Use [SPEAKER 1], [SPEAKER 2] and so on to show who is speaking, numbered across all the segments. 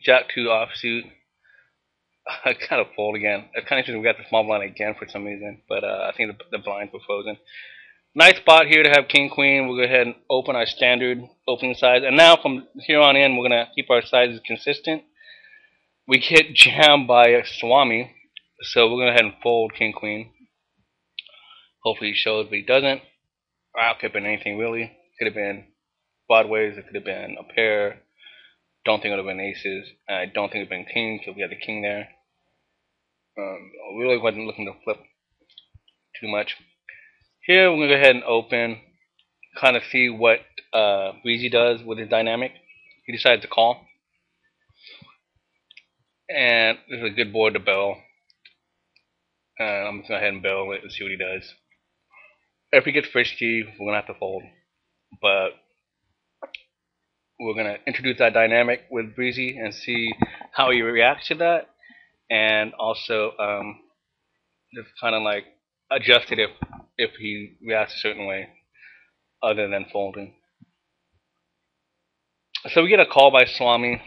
[SPEAKER 1] Jack 2 offsuit. I kind of fold again. It's kind of interesting we got the small blind again for some reason, but I think the blinds were frozen. Nice spot here to have king queen. We'll go ahead and open our standard opening size, and now from here on in, we're gonna keep our sizes consistent. We get jammed by a Swami, so we're gonna go ahead and fold king queen. Hopefully he shows, but he doesn't. Or could have been anything really. Could have been broadways. It could have been a pair. Don't think it would have been aces. I don't think it would have been king because we had the king there. Really wasn't looking to flip too much. Here we're gonna go ahead and open, kind of see what Breezy does with his dynamic. He decides to call, and this is a good board to barrel. I'm just gonna go ahead and barrel it and see what he does. If he gets frisky, we're gonna have to fold, but we're gonna introduce that dynamic with Breezy and see how he reacts to that, and also just kind of like adjust it if he reacts a certain way other than folding. So we get a call by Swami.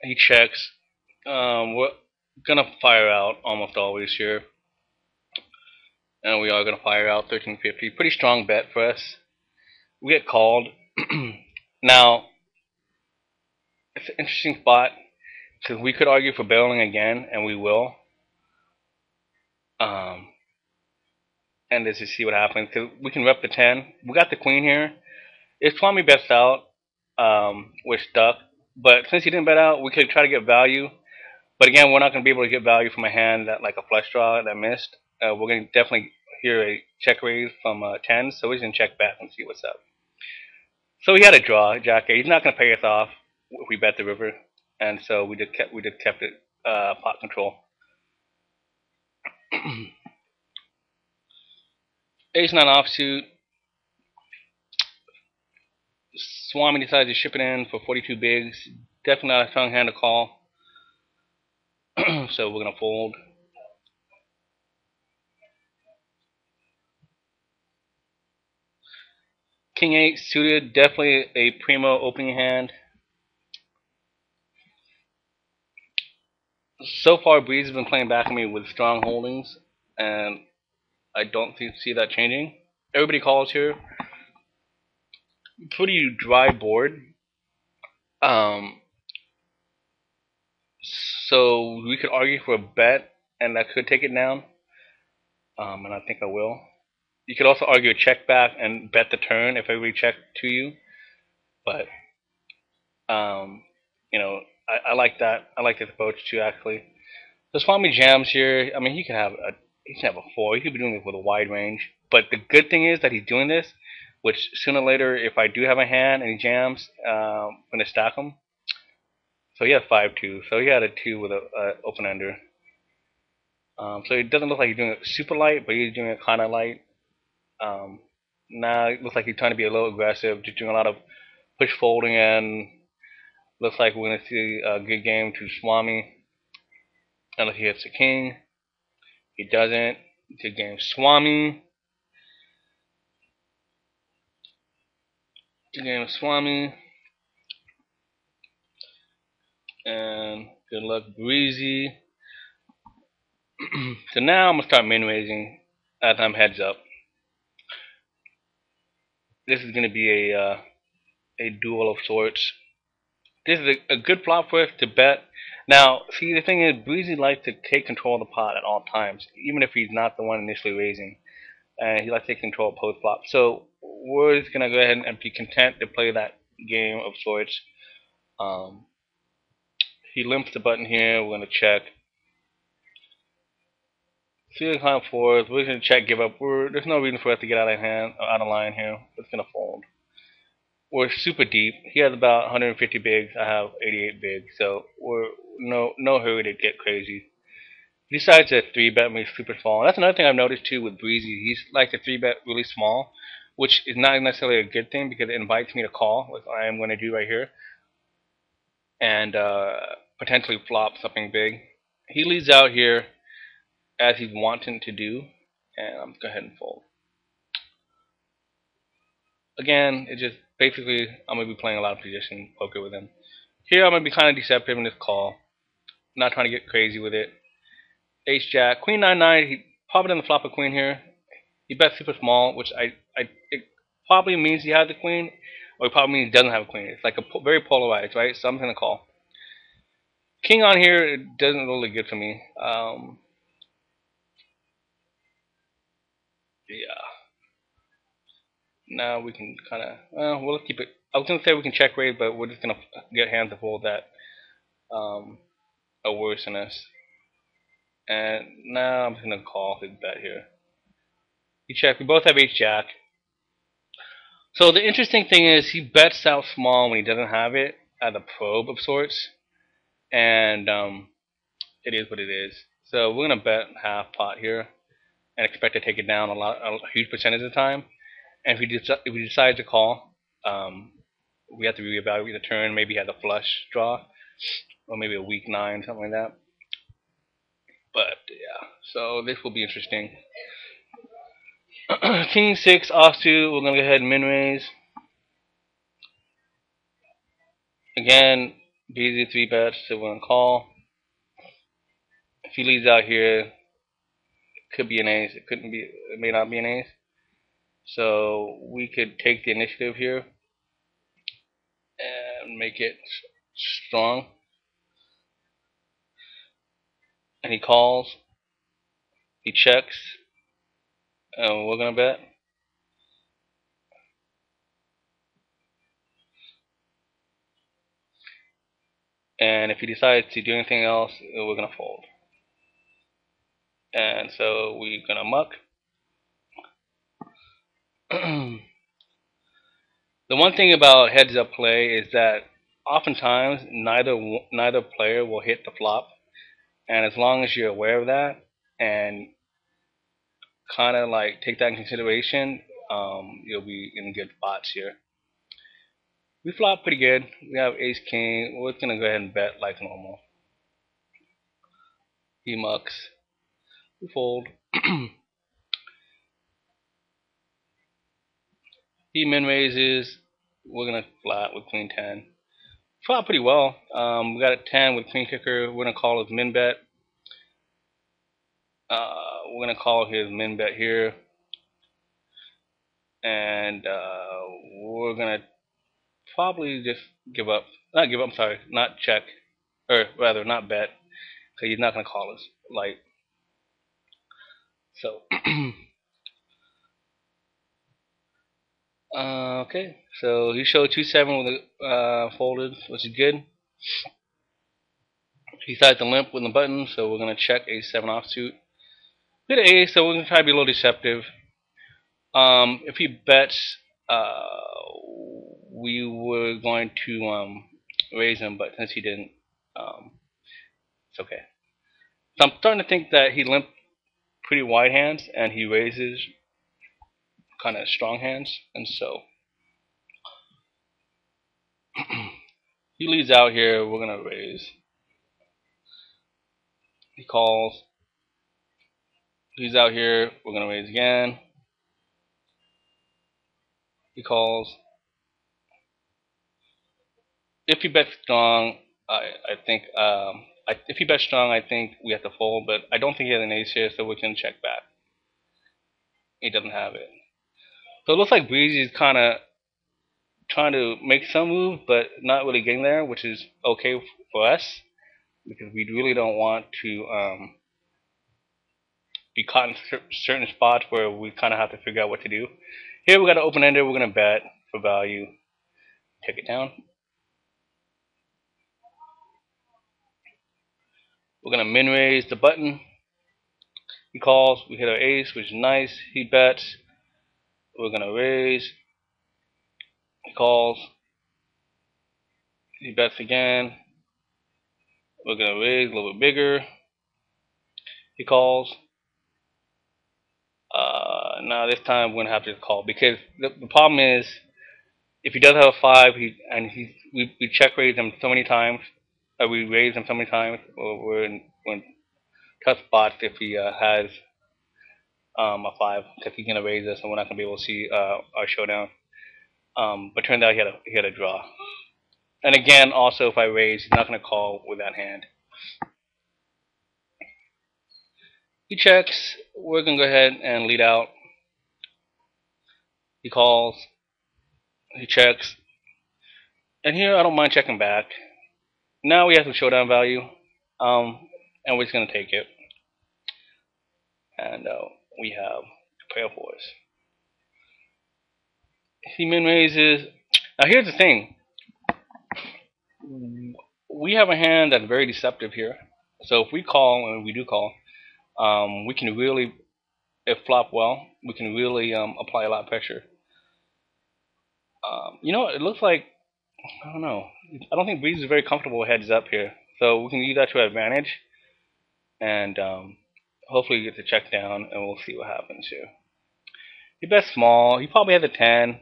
[SPEAKER 1] He checks. We're gonna fire out almost always here, and we are gonna fire out 1350. Pretty strong bet for us. We get called. Now it's an interesting spot because we could argue for barreling again, and we will. And let's just see what happens. Cause we can rep the 10. We got the queen here. If Swami bets out, we're stuck. But since he didn't bet out, we could try to get value. But again, we're not going to be able to get value from a hand that like a flush draw that missed. We're going to definitely hear a check raise from 10, so we're just going to check back and see what's up. So he had a draw, Jack 8. He's not going to pay us off if we bet the river, and so we just kept it pot control. Ace 9 offsuit. Swami decides to ship it in for 42 bigs. Definitely not a strong hand to call. So we're going to fold. King 8 suited. Definitely a primo opening hand. So far, Breeze has been playing back at me with strong holdings, and I don't see that changing. Everybody calls here. Pretty dry board. So we could argue for a bet, and I could take it down. And I think I will. You could also argue a check back and bet the turn if everybody checked to you. But you know, I like that. I like this approach too, actually. So Swami jams here. I mean, he can have a 4. He could be doing this with a wide range. But the good thing is that he's doing this, which sooner or later, if I do have a hand and he jams, I'm gonna stack him. So he had 5-2. So he had a 2 with a open ender. So it doesn't look like he's doing it super light, but he's doing it kind of light. Now it looks like he's trying to be a little aggressive, just doing a lot of push folding, and looks like we're going to see a good game to Swami. Unless he hits the king. He doesn't. Good game, Swami. Good game, Swami. And good luck, Breezy. So now I'm going to start min-raising as I'm heads up. This is going to be a duel of sorts. This is a good flop for us to bet. Now, see, the thing is, Breezy likes to take control of the pot at all times, even if he's not the one initially raising. And he likes to take control of post flop. So we're just going to go ahead and be content to play that game of sorts. He limps the button here. We're going to check. See the kind of fours. We're going to check, give up. There's no reason for us to get out of line here. We're just going to fold. We're super deep. He has about 150 bigs. I have 88 bigs, so we're no hurry to get crazy. He decides to 3-bet me super small. That's another thing I've noticed too with Breezy. He's like to 3-bet really small, which is not necessarily a good thing because it invites me to call, like I am going to do right here, and potentially flop something big. He leads out here as he's wanting to do, and I'm going to go ahead and fold. Again, it just basically I'm going to be playing a lot of position poker with him. Here I'm gonna be kind of deceptive in this call, not trying to get crazy with it. Ace Jack, Queen 9-9. He probably doesn't flop a queen here. He bets super small, which it probably means he has the queen, or it probably means he doesn't have a queen. It's like very polarized, right? So I'm gonna call. King on here, it doesn't really good for me. Yeah. Now we can kind of, we'll keep it. I was gonna say we can check raise, but we're just gonna get hands of hold that are worse than us. And now I'm just gonna call his bet here. He check. We both have Ace Jack. So the interesting thing is he bets out small when he doesn't have it as a probe of sorts, and it is what it is. So we're gonna bet half pot here and expect to take it down a huge percentage of the time. And if we decide to call, we have to reevaluate the turn. Maybe he has a flush draw, or maybe a weak 9, something like that. But yeah, so this will be interesting. King 6 offsuit. We're gonna go ahead and min raise. Again, BZ 3 bets, so we're gonna call. If he leads out here, it could be an ace. It couldn't be. It may not be an ace. So we could take the initiative here and make it strong. And he calls. He checks. And we're gonna bet. And if he decides to do anything else, we're gonna fold. And so we're gonna muck. The one thing about heads up play is that oftentimes neither player will hit the flop, and as long as you're aware of that and kind of like take that in consideration, you'll be in good spots here. We flop pretty good. We have ace king. We're gonna go ahead and bet like normal. He mucks. We fold. He min raises. We're gonna flat with queen 10. Flop pretty well. We got a 10 with queen kicker. We're gonna call his min bet. We're gonna call his min bet here, and we're gonna probably just give up. Not give up. I'm sorry. Not check, or rather, not bet, because he's not gonna call us. Like so. Okay, so he showed 2-7 with a folded, which is good. He decides to limp with the button, so we're gonna check a7 offsuit. We had an ace, so we're gonna try to be a little deceptive. If he bets, we were going to raise him, but since he didn't, it's okay. So I'm starting to think that he limped pretty wide hands and he raises kind of strong hands, and so he leads out here. We're gonna raise. He calls. He's out here. We're gonna raise again. He calls. If he bets strong, I think if he bets strong, I think we have to fold. But I don't think he has an ace here, so we can check back. He doesn't have it. So it looks like Breezy is kind of trying to make some move, but not really getting there, which is okay for us because we really don't want to be caught in certain spots where we kind of have to figure out what to do. Here we got an open ender. We're gonna bet for value. Take it down. We're gonna min raise the button. He calls. We hit our ace, which is nice. He bets. We're gonna raise. He calls. He bets again. We're gonna raise a little bit bigger. He calls. Now this time we're gonna have to call because the problem is if he does have a 5, we check raise him so many times, we raise him so many times, we're in tough spots if he has a 5, because he's gonna raise us and we're not gonna be able to see our showdown. But turned out he had a draw. And again, also if I raise, he's not going to call with that hand. He checks. We're going to go ahead and lead out. He calls. He checks. And here I don't mind checking back. Now we have some showdown value. And we're just going to take it. And we have a pair of fours. He min raises. Now here's the thing. We have a hand that's very deceptive here. So if we call, and we do call, we can really, if flop well, we can really apply a lot of pressure. You know, it looks like, I don't know. I don't think Breeze is very comfortable heads up here. So we can use that to our advantage. And hopefully get the check down, and we'll see what happens here. He bets small. He probably has a 10.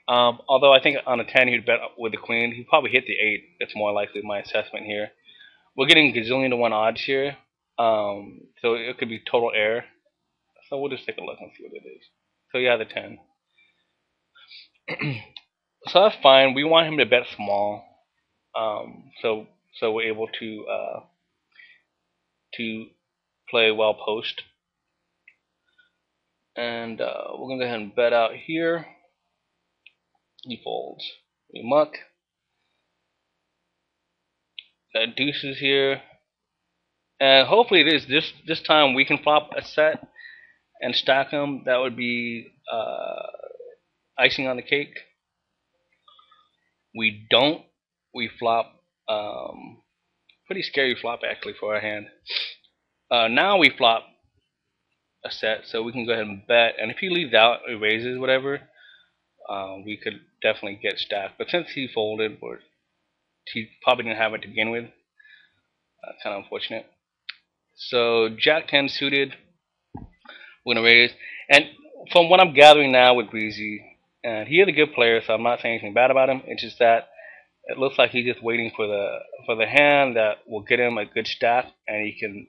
[SPEAKER 1] Although I think on a 10 he'd bet with the queen. He'd probably hit the 8. That's more likely my assessment here. We're getting gazillion to 1 odds here. So it could be total error. So we'll just take a look and see what it is. So yeah, the 10. So that's fine. We want him to bet small. So we're able to play well post. And we're gonna go ahead and bet out here. He folds. We muck. Got deuces here. And hopefully this time we can flop a set and stack them. That would be icing on the cake. We don't. We flop. Pretty scary flop actually for our hand. Now we flop a set, so we can go ahead and bet. And if he leaves out, he raises whatever, we could definitely get stacked. But since he folded, or he probably didn't have it to begin with, kind of unfortunate. So Jack 10 suited. We're gonna raise. And from what I'm gathering now with Breezy, and he is a good player, so I'm not saying anything bad about him. It's just that it looks like he's just waiting for the hand that will get him a good stack, and he can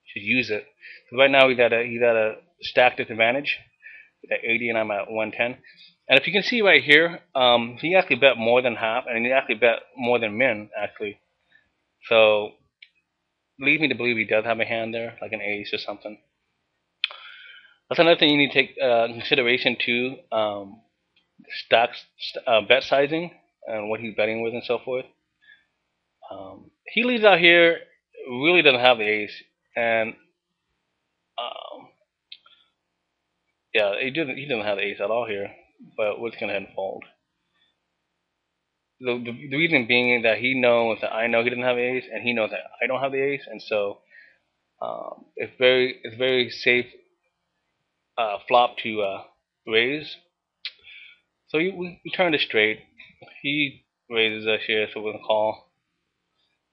[SPEAKER 1] should use it. So right now he's at a stack disadvantage at 80, and I'm at 110. And if you can see right here, he actually bet more than half, and he actually bet more than min actually. So leads me to believe he does have a hand there, like an ace or something. That's another thing you need to take consideration too. Bet sizing and what he's betting with and so forth. He leads out here, really doesn't have the ace, and yeah, he doesn't have the ace at all here. But we're just gonna head and fold. The reason being that he knows that I know he doesn't have the ace, and he knows that I don't have the ace, and so it's very safe flop to raise. So we turned it straight. He raises us here, so we're gonna call.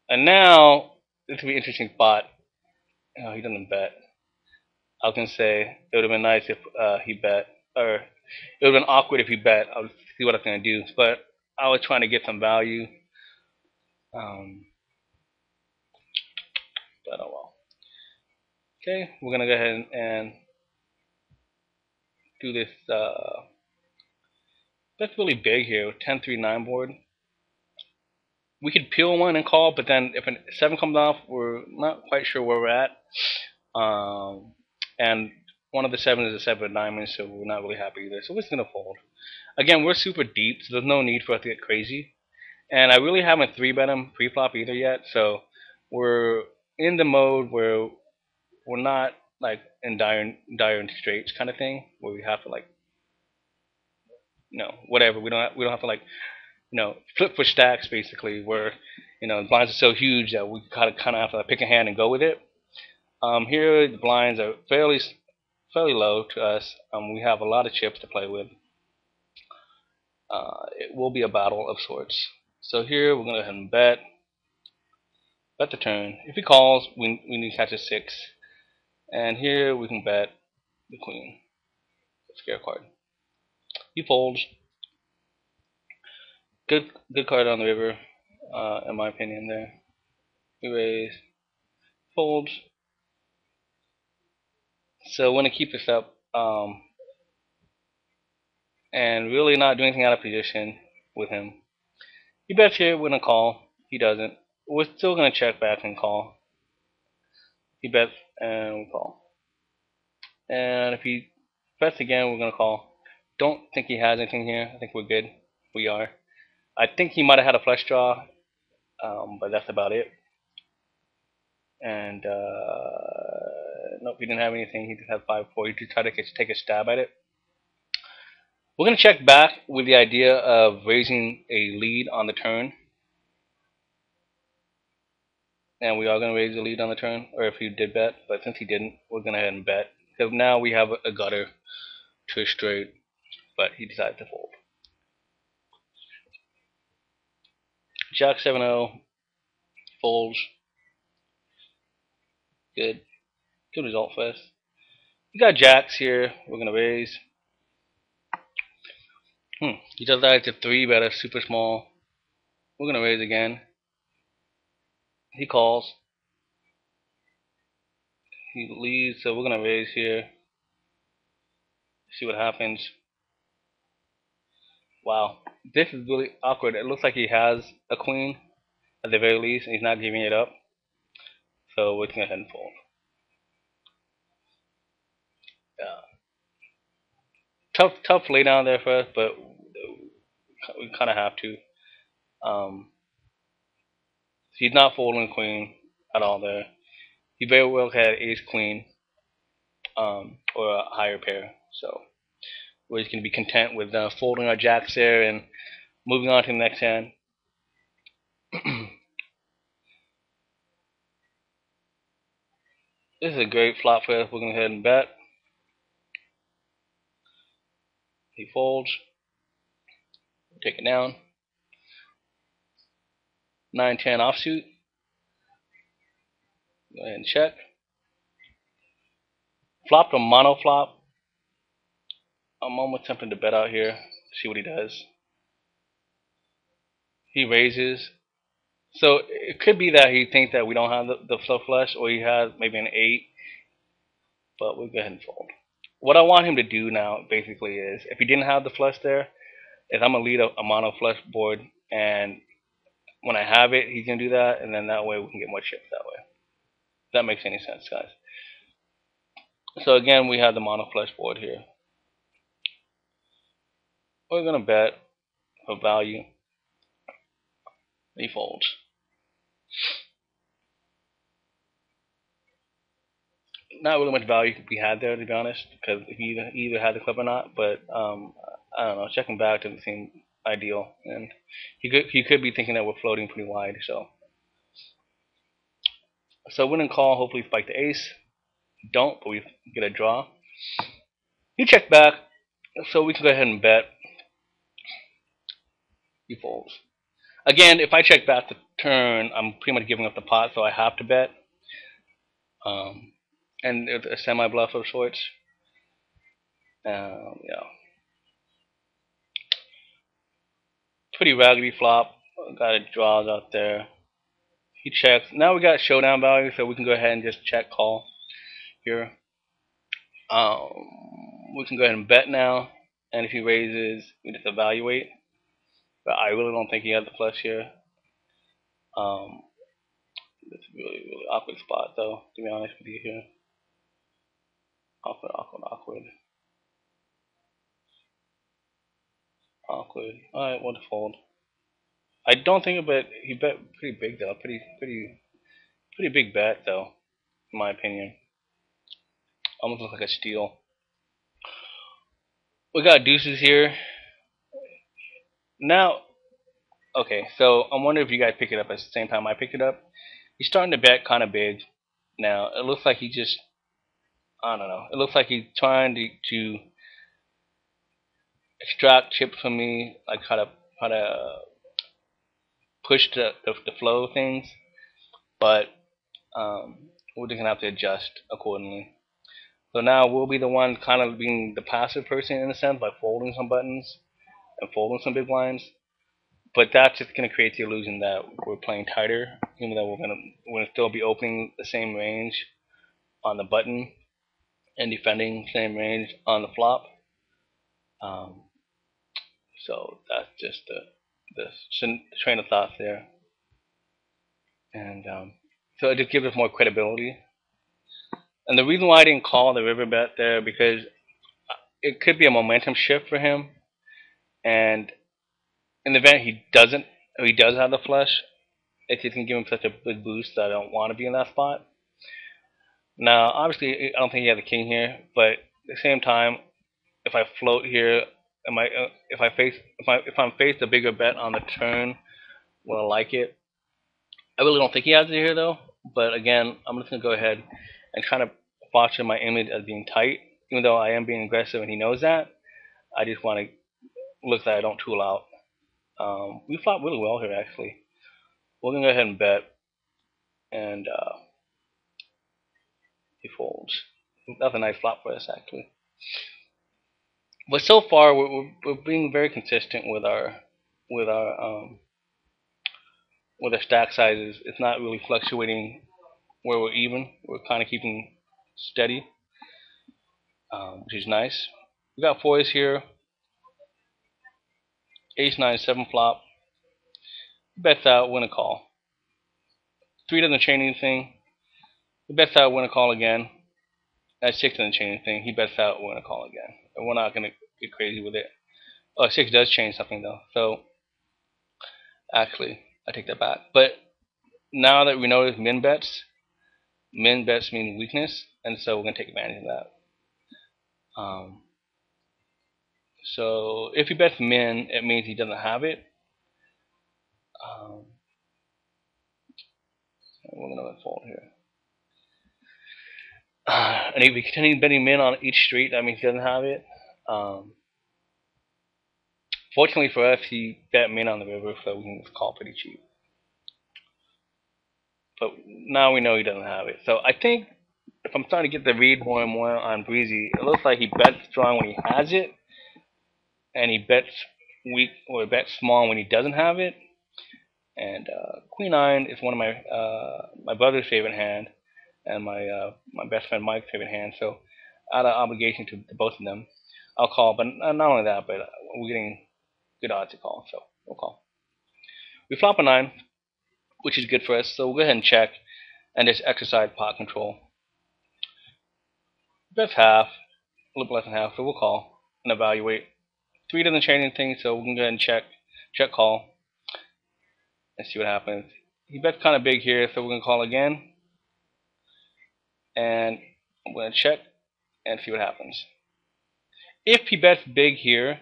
[SPEAKER 1] And now this will be an interesting spot. Oh, he doesn't bet. I was gonna say it would have been nice if he bet, or it would have been awkward if he bet. I'll see what I was gonna do, but I was trying to get some value. But oh well. Okay, we're gonna go ahead and do this. That's really big here. 10-3-9 board. We could peel one and call, but then if a 7 comes off, we're not quite sure where we're at. And one of the 7 is a 7 of diamonds, so we're not really happy either. So we're just gonna fold. Again, we're super deep, so there's no need for us to get crazy. And I really haven't 3-bet him pre-flop either yet, so we're in the mode where we're not like in dire straits kind of thing, where we have to like, whatever. We don't have to like, flip for stacks basically, where the blinds are so huge that we kind of have to pick a hand and go with it. Here the blinds are fairly low to us. We have a lot of chips to play with. It will be a battle of sorts. So here we're gonna go ahead and bet the turn. If he calls, we need to catch a 6, and here we can bet the queen, scare card. He folds. Good card on the river, in my opinion. There, we raise, folds. So we're gonna keep this up, and really not do anything out of position with him. He bets here, we're gonna call. He doesn't. We're still gonna check back and call. He bets and we call. And if he bets again, we're gonna call. Don't think he has anything here. I think we're good. We are. I think he might have had a flush draw, but that's about it. And nope, he didn't have anything. He just had 5-4. He just tried to take a stab at it. We're gonna check back with the idea of raising a lead on the turn. And we are going to raise the lead on the turn, or if he did bet, but since he didn't, we're going to head and bet. Because now we have a gutter to a straight, but he decided to fold. Jack 7-0, folds. Good. Good result for us. We got jacks here, we're going to raise. He decides to 3-bet us super small. We're going to raise again. He calls. He leads, so we're going to raise here. See what happens. Wow, this is really awkward. It looks like he has a queen at the very least, and he's not giving it up. So we're going to head and fold. Yeah. Tough lay down there for us, but we kind of have to. He's not folding queen at all there. He very well had ace queen or a higher pair. So we're just going to be content with folding our jacks there and moving on to the next hand. This is a great flop for us. We're going to go ahead and bet. He folds. Take it down. 9-10 offsuit. Go ahead and check. Flopped a mono flop. I'm almost tempted to bet out here. See what he does. He raises. So it could be that he thinks that we don't have the flush, or he has maybe an 8. But we'll go ahead and fold. What I want him to do now, basically, is if he didn't have the flush there, is I'm gonna lead a mono flush board, and when I have it, he's gonna do that, and then that way we can get more chips that way. If that makes any sense, guys. So again, we have the mono flush board here. We're gonna bet for value. He folds. Not really much value could be had there, to be honest, because if he either had the clip or not. But I don't know. Checking back doesn't seem ideal, and he could be thinking that we're floating pretty wide. So win and call. Hopefully spike the ace. Don't, but we get a draw. He checked back, so we can go ahead and bet. He folds. Again, if I check back the turn, I'm pretty much giving up the pot, so I have to bet. And it's a semi bluff of sorts. Yeah. Pretty raggedy flop. Got a draws out there. He checks. Now we got showdown value, so we can go ahead and just check call here. We can go ahead and bet now, and if he raises, we just evaluate. But I really don't think he has the flush here. It's a really awkward spot, though, to be honest with you here. Awkward. Alright, we'll fold. I don't think it, but he bet pretty big though. Pretty big bet though, in my opinion. Almost looks like a steal. We got deuces here. Now, okay, so I'm wondering if you guys pick it up at the same time I picked it up. He's starting to bet kind of big. Now, it looks like he just, I don't know. It looks like he's trying to extract chips from me, like how to push the flow of things. But we're just gonna have to adjust accordingly. So now we'll be the one kind of being the passive person in a sense by folding some buttons and folding some big blinds. But that's just gonna create the illusion that we're playing tighter, even though we're gonna still be opening the same range on the button and defending same range on the flop. So that's just the train of thought there, and so it just gives us more credibility. And the reason why I didn't call the river bet there because it could be a momentum shift for him, and in the event he does have the flush, it's just gonna give him such a big boost that I don't want to be in that spot. Now, obviously, I don't think he has a king here, but at the same time, if I float here, am I if I'm faced a bigger bet on the turn, will I like it? I really don't think he has it here though. But again, I'm just gonna go ahead and kind of posture my image as being tight, even though I am being aggressive and he knows that. I just want to look that I don't tool out. We fought really well here actually. We're gonna go ahead and bet, and he folds. That's a nice flop for us actually. But so far we're being very consistent with our um, with our stack sizes. It's not really fluctuating where we're even. We're kind of keeping steady, which is nice. We got fours here. Ace 9 7 flop. Bets out, win a call. 3 doesn't chain anything. He bets out, win a call again. That 6 doesn't chain anything. He bets out, win a call again. And we're not gonna get crazy with it. Oh, 6 does change something though. So actually, I take that back. But now that we know there's min bets mean weakness, and so we're gonna take advantage of that. So if he bets min, it means he doesn't have it. We're gonna unfold here. And if we continue betting min on each street, that means he doesn't have it. Fortunately for us, he bet min on the river, so we can just call pretty cheap. But now we know he doesn't have it. So I think if I'm starting to get the read more and more on Breezy, it looks like he bets strong when he has it, and he bets weak or bets small when he doesn't have it. And Queen 9 is one of my brother's favorite hand, and my best friend Mike's favorite hand. So out of obligation to both of them, I'll call. But not only that, but we're getting good odds to call, so we'll call. We flop a 9, which is good for us. So we'll go ahead and check and just exercise pot control. Best half, a little less than half, so we'll call and evaluate. 3 doesn't change anything, so we can go ahead and check call, and see what happens. He bets kind of big here, so we're going to call again. And I'm going to check and see what happens. If he bets big here,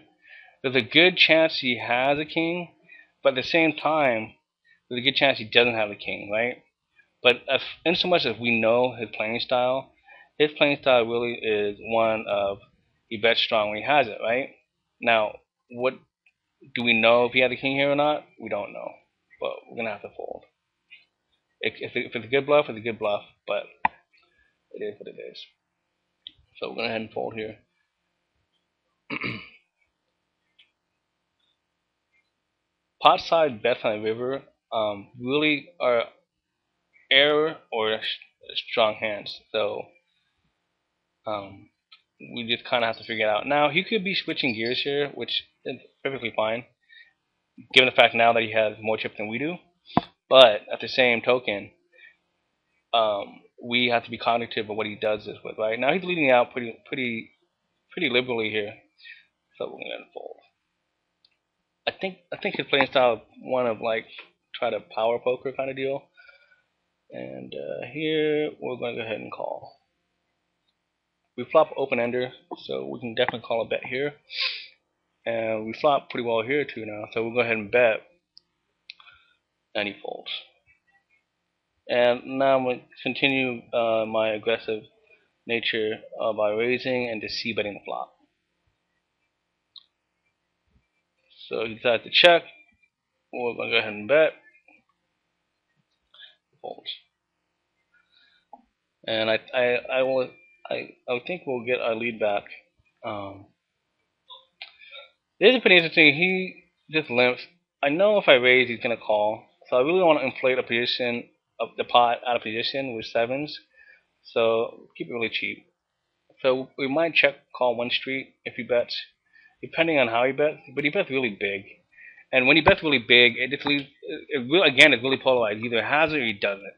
[SPEAKER 1] there's a good chance he has a king, but at the same time, there's a good chance he doesn't have a king, right? But in so much as we know his playing style really is one of he bets strong when he has it, right? Now, what do we know if he had a king here or not? We don't know, but we're gonna have to fold. If it's a good bluff, it's a good bluff, but it is what it is. So we're gonna go ahead and fold here. Pot side bets on the river really are error or strong hands. So we just kind of have to figure it out. Now he could be switching gears here, which is perfectly fine, given the fact now that he has more chips than we do. But at the same token, we have to be cognitive of what he does this with. Right now he's leading out pretty liberally here, so we're gonna fold. I think his playing style is one of like try to power poker kind of deal. And here we're going to go ahead and call. We flop open ender, so we can definitely call a bet here. And we flop pretty well here too now, so we'll go ahead and bet. And he folds. And now I'm going to continue my aggressive nature by raising and just c-betting the flop. So he decides to check. We're going to go ahead and bet. Folds. And I think we'll get our lead back. This is pretty interesting. He just limps. I know if I raise, he's gonna call. So I really want to inflate a position of the pot out of position with sevens. So keep it really cheap. So we might check call one street if he bets, depending on how he bets. But he bets really big, And when he bets really big, it just leaves. Again, it's really polarized. He either has it or he doesn't.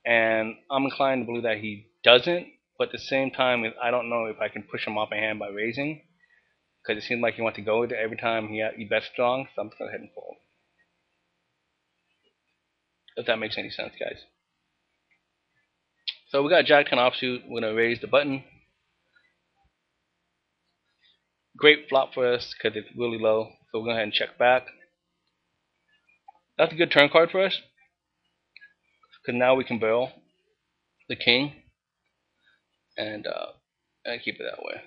[SPEAKER 1] And I'm inclined to believe that he doesn't. But at the same time, I don't know if I can push him off my hand by raising, because it seems like he wants to go with it every time he bets strong. So I'm just gonna go ahead and fold. If that makes any sense, guys. So we got Jack 10 offsuit. We're gonna raise the button. Great flop for us because it's really low. So we're gonna go ahead and check back. That's a good turn card for us, because now we can barrel the king and keep it that way.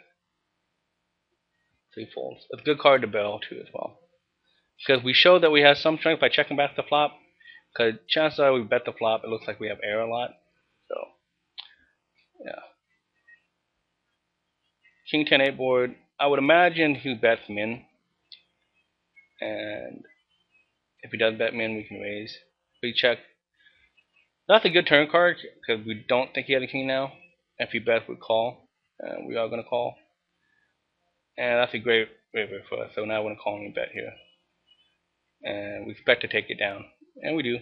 [SPEAKER 1] So he folds. It's a good card to barrel too as well, because we show that we have some strength by checking back the flop. Because chances are we bet the flop, it looks like we have air a lot. So yeah, king 10-8 board. I would imagine he bets min, and if he does bet min, we can raise. We check. That's a good turn card because we don't think he has a king now. If he bets, we call, and we are gonna call. And that's a great river for us. So now we're gonna call and bet here, and we expect to take it down, and we do.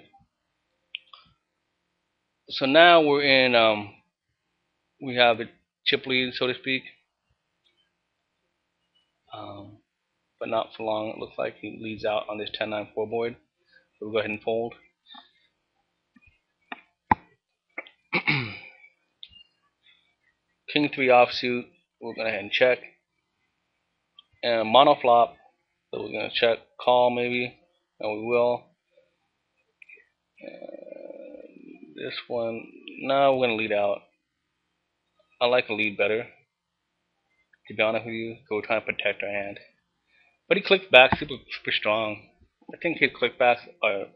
[SPEAKER 1] So now we're in. We have a chip lead, so to speak, but not for long. It looks like he leads out on this 10-9-4 board. So we'll go ahead and fold. King 3 offsuit. We're gonna go ahead and check, and mono flop. So we're gonna check, call maybe, and we will. This one, no, we're gonna lead out. I like a lead better, to be honest with you, because we're trying to protect our hand. But he clicks back super strong. I think his clickbacks are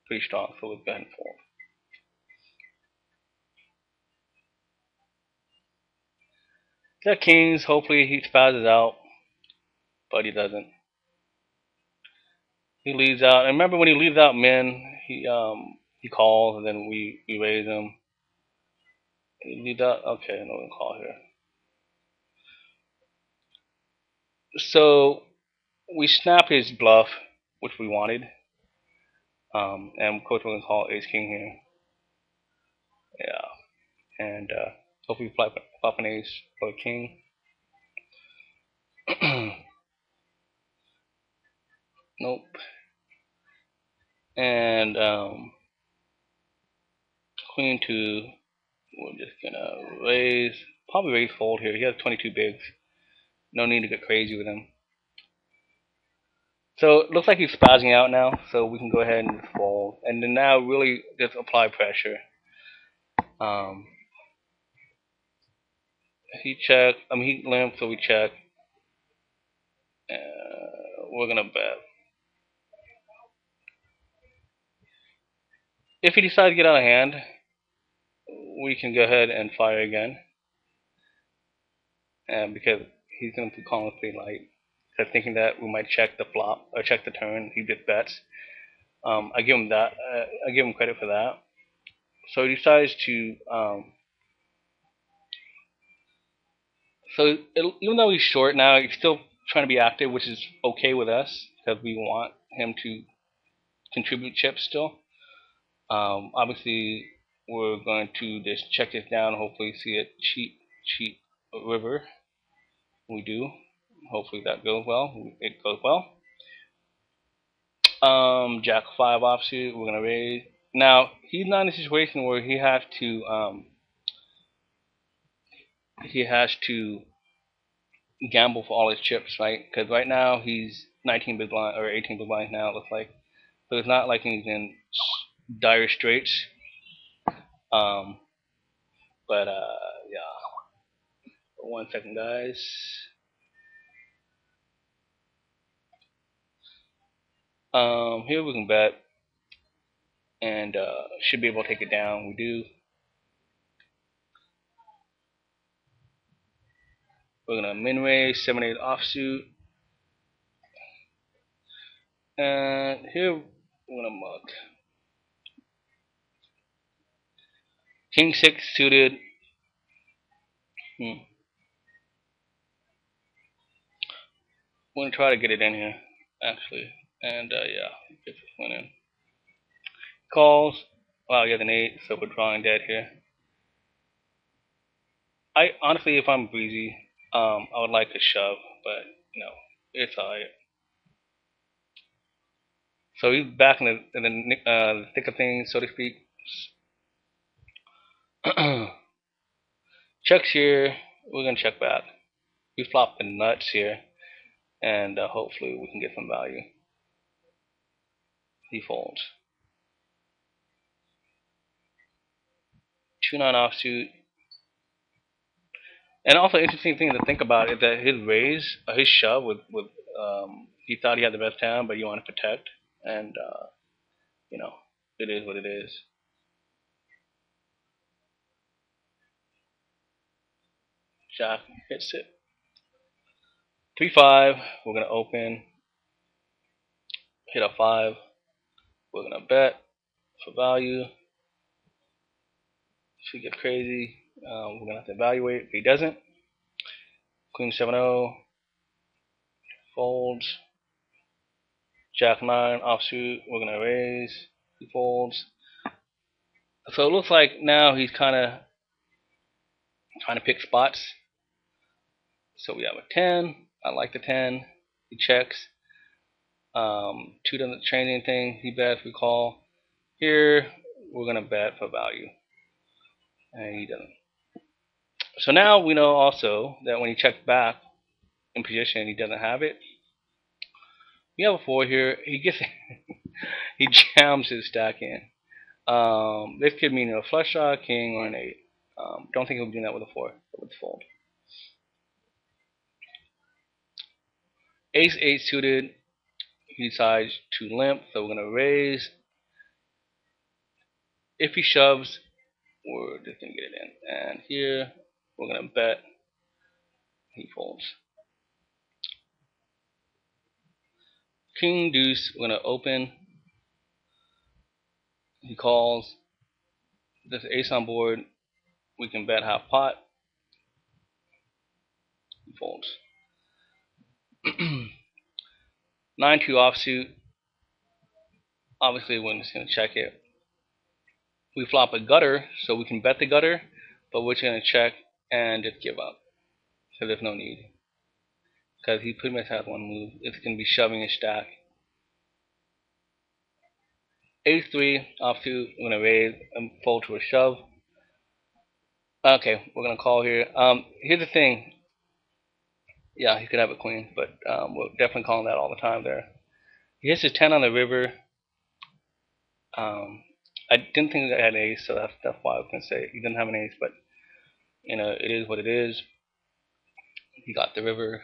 [SPEAKER 1] pretty strong, so we'll go ahead and fold. Got kings, hopefully he spazzes out, but he doesn't. He leaves out, and remember when he leaves out min, he calls, and then we raise him. He leaves out, okay, no one call here. So we snap his bluff, which we wanted, and of course we're gonna call ace king here. Yeah, and hopefully flop an ace or a king. Nope. And queen 2, we're just gonna raise, probably raise fold here. He has 22 bigs. No need to get crazy with him. So it looks like he's spazzing out now, so we can go ahead and just fold. And then now really just apply pressure. He checked, he limped, so we check. We're gonna bet. If he decides to get out of hand, we can go ahead and fire again. And because he's gonna be calling pretty light. So thinking that we might check the flop or check the turn, he just bets. I give him that. I give him credit for that. So he decides to. Even though he's short now, he's still trying to be active, which is okay with us because we want him to contribute chips still. Obviously, we're going to just check this down. Hopefully, see a cheap river. We do. Hopefully that goes well. It goes well. Jack 5 offsuit. We're gonna raise. Now he's not in a situation where he has to gamble for all his chips, right? Because right now he's 19 big blind or 18 big blinds now. It looks like, so it's not like he's in dire straits. But yeah. 1 second, guys. Here we can bet, and should be able to take it down. We do. We're gonna min raise 7-8 offsuit, and here we're gonna muck. King 6 suited. We're gonna try to get it in here, actually. And yeah, get this one in. Calls. Wow, you have an 8, so we're drawing dead here. I honestly, if I'm breezy, I would like to shove, but you know, it's alright. So he's back in the thick of things, so to speak. Checks here. We're gonna check back. We flop the nuts here, and hopefully we can get some value. He folds. 2-9 offsuit. And also, interesting thing to think about is that his raise, his shove with he thought he had the best hand, but you want to protect, and you know, it is what it is. Jack hits it. 3-5. We're gonna open. Hit a 5. We're gonna bet for value. If he gets crazy, we're gonna have to evaluate. If he doesn't, Queen 7-0 folds. Jack 9 offsuit. We're gonna raise. He folds. So it looks like now he's kind of trying to pick spots. So we have a 10. I like the 10. He checks. 2 doesn't change anything. He bets. We call. Here we're gonna bet for value, and he doesn't. So now we know also that when he checks back in position, he doesn't have it. We have a 4 here. He gets he jams his stack in. This could mean a flush draw, king, or an 8. Don't think he'll be doing that with a 4. With fold. Ace 8 suited. He decides to limp, so we're gonna raise. If he shoves, we're just gonna get it in. And here we're gonna bet. He folds. King deuce. We're gonna open. He calls. There's ace on board. We can bet half pot. He folds. 9-2 offsuit. Obviously, we're just gonna check it. We flop a gutter, so we can bet the gutter, but we're just gonna check and just give up. So there's no need. Because he pretty much has one move. It's gonna be shoving his stack. Ace 3 offsuit. We're gonna raise and fold to a shove. Okay, we're gonna call here. Here's the thing. Yeah, he could have a queen, but we're definitely calling that all the time there. He hits his 10 on the river. I didn't think I had an ace, so that's why I was gonna say he didn't have an ace, but you know, it is what it is. He got the river.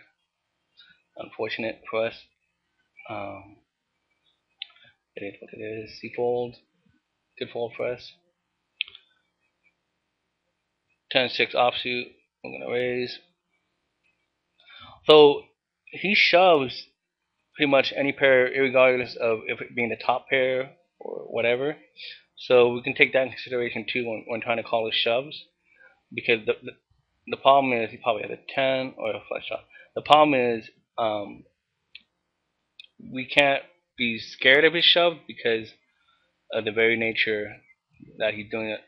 [SPEAKER 1] Unfortunate for us. Um, it is what it is. He folds. Good fold for us. 10-6 offsuit. I'm gonna raise. So he shoves pretty much any pair, regardless of if it being the top pair or whatever. So we can take that in consideration too when trying to call his shoves, because the problem is he probably has a 10 or a flush shot. The problem is we can't be scared of his shove because of the very nature that he's doing it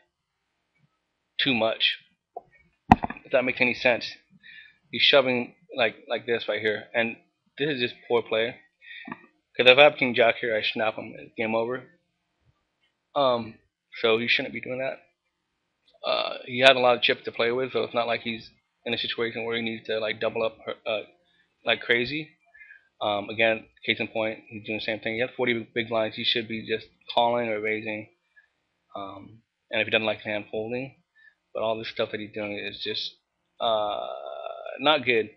[SPEAKER 1] too much. If that makes any sense, he's shoving like this right here, and this is just poor play. Because if I have King Jack here, I snap him. It's game over. So he shouldn't be doing that. He had a lot of chips to play with, so it's not like he's in a situation where he needs to like double up like crazy. Again, case in point, he's doing the same thing. He has 40 big blinds. He should be just calling or raising. And if he doesn't like his hand, folding. But all this stuff that he's doing is just not good.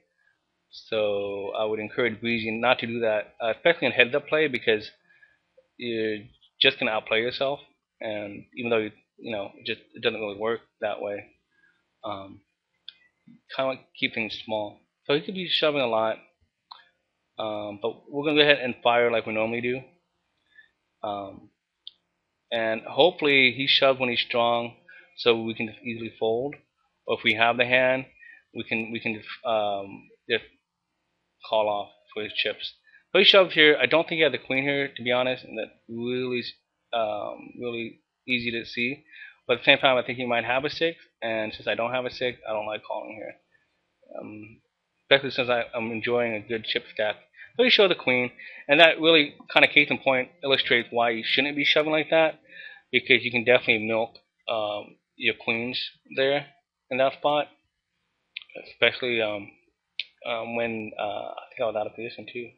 [SPEAKER 1] So I would encourage Breezy not to do that, especially in heads-up play, because you're just gonna outplay yourself. And even though it doesn't really work that way. Kind of like keep things small. So he could be shoving a lot, but we're gonna go ahead and fire like we normally do. And hopefully he shoves when he's strong, so we can easily fold. Or if we have the hand, we can just call off for his chips. So he shoved here. I don't think he had the queen here, to be honest, and that's really, really easy to see. But at the same time, I think he might have a six, and since I don't have a six, I don't like calling here. Especially since I'm enjoying a good chip stack. So he showed the queen, and that really kind of case in point illustrates why you shouldn't be shoving like that, because you can definitely milk your queens there in that spot, especially when I think I was out of position too.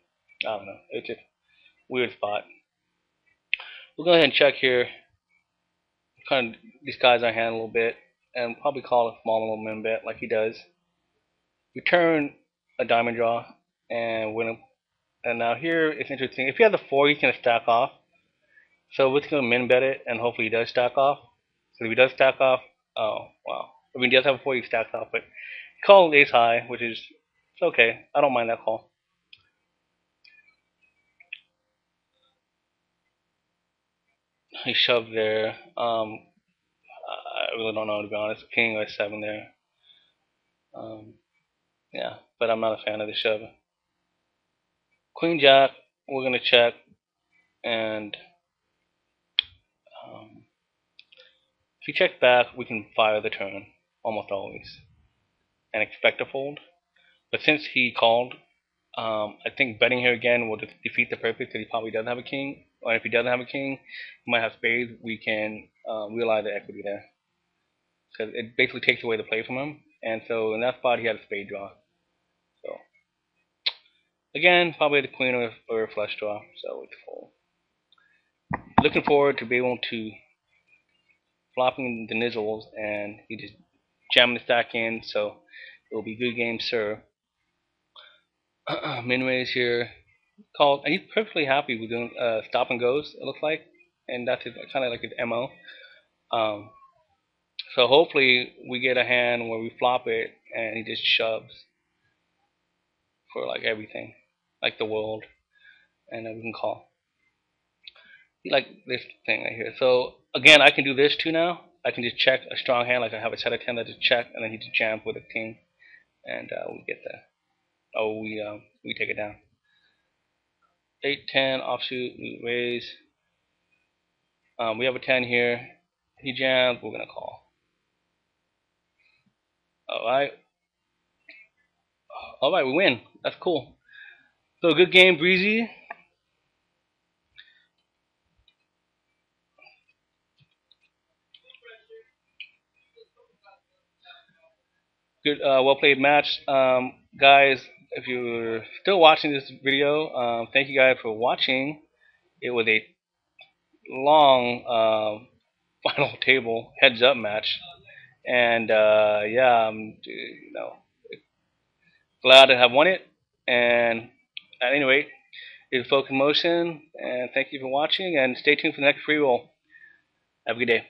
[SPEAKER 1] I don't know. It's just a weird spot. We'll go ahead and check here, kind of disguise our hand a little bit, and probably call a small little min bet like he does. Return a diamond draw, and win. And now here it's interesting. If you have the four, he's gonna stack off. So we're just gonna min bet it, and hopefully he does stack off. So if he does stack off, oh wow. I mean, he does have a four, he stacks off, but he called ace high, which is it's okay. I don't mind that call. He shoved there. I really don't know, to be honest. King or seven there. Yeah, but I'm not a fan of the shove. Queen jack, we're gonna check, and if he checks back, we can fire the turn almost always and expect a fold. But since he called, I think betting here again will defeat the purpose because he probably doesn't have a king. Or if he doesn't have a king, he might have spades. We can realize the equity there because it basically takes away the play from him. And so in that spot, he had a spade draw. So again, probably the queen or a flush draw. So it's full. Looking forward to be able to flopping the nizzles, and he just jamming the stack in. So it will be good game, sir. Min raise here. Called, and he's perfectly happy with doing stop and goes. It looks like, and that's kind of like his mo. Um, so hopefully we get a hand where we flop it and he just shoves for like everything, like the world, and then we can call. Like this thing right here. So again, I can do this too now. I can just check a strong hand, like I have a set of 10 that just check, and then he just jams with a king, and we get the we take it down. 8-10 offsuit, we raise. We have a 10 here. He jams, we're gonna call. Alright. Alright, we win. That's cool. So good game, Breezy. Good, well played match. Guys, if you're still watching this video, thank you guys for watching. It was a long final table heads up match. And yeah, I'm glad to have won it. And at any rate, it's Focus Motion, and thank you for watching, and stay tuned for the next free roll. Have a good day.